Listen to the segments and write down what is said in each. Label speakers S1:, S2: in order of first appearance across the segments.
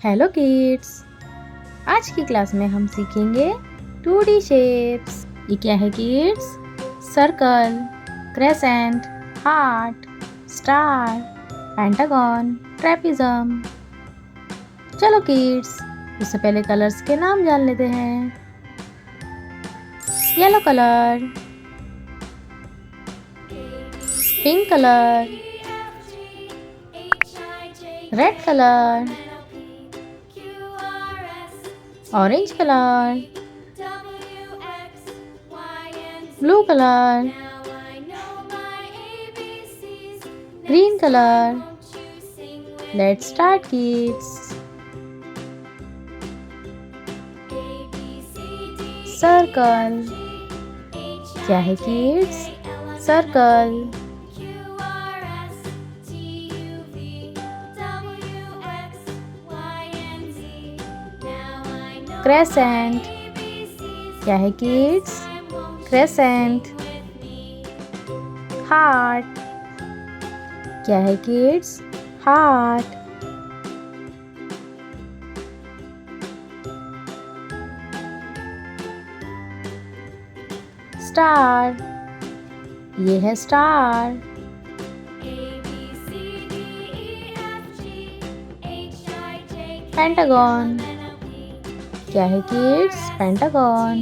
S1: Hello kids, आज की class में हम सीखेंगे 2D शेप्स। ये क्या है kids? Circle, crescent, heart, star, pentagon, trapezium. चलो किड्स, उससे पहले कलर्स के नाम जान लेते हैं। Yellow colour, pink colour, red colour, orange colour, blue colour, green colour. Let's start kids. Circle, क्या है किड्स? सर्कल। क्रेसेंट, क्या है किड्स? क्रेसेंट। हार्ट, क्या है किड्स? हार्ट। स्टार, ये है स्टार। पेंटागन, क्या है किड्स? पेंटागन।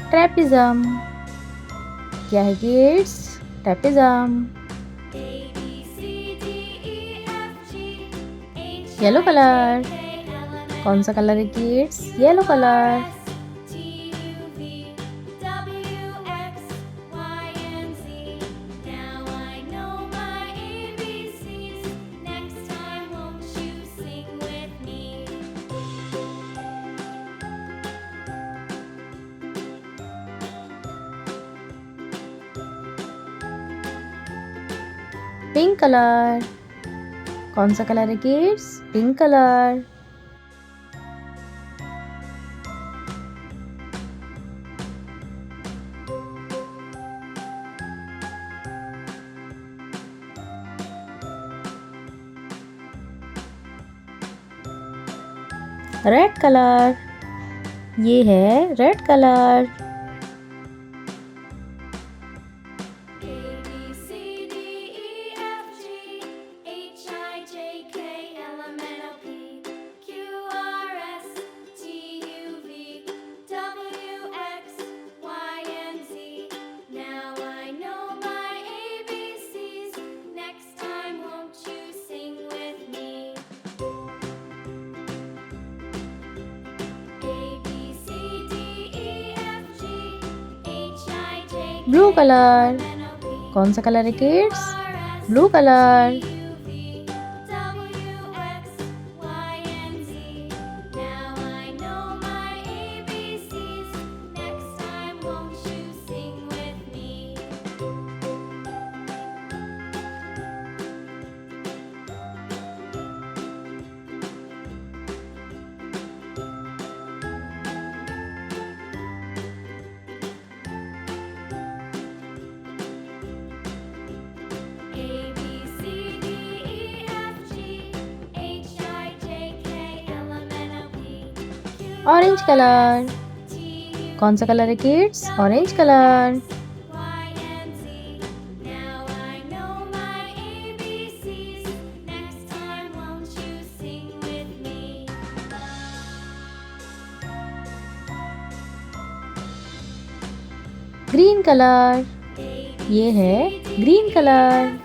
S1: ट्रेपिज्म, क्या है किड्स? ट्रेपिज्म। येलो कलर, कौन सा कलर है kids? Yellow colour. Pink colour, कौन सा कलर है kids? Pink colour. Red colour, ये है रेड कलर। ब्लू कलर, कौन सा कलर है kids? Blue colour. Orange colour, कौन सा कलर है kids? Orange colour. Green colour, ये है green colour.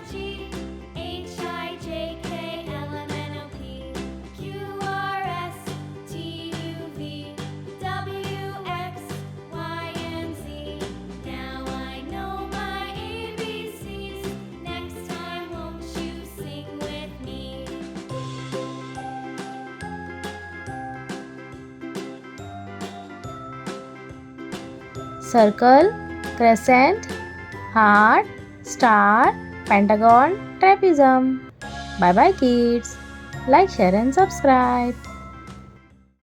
S1: Circle, crescent, heart, star, pentagon, trapezium. Bye bye kids. Like, share and subscribe.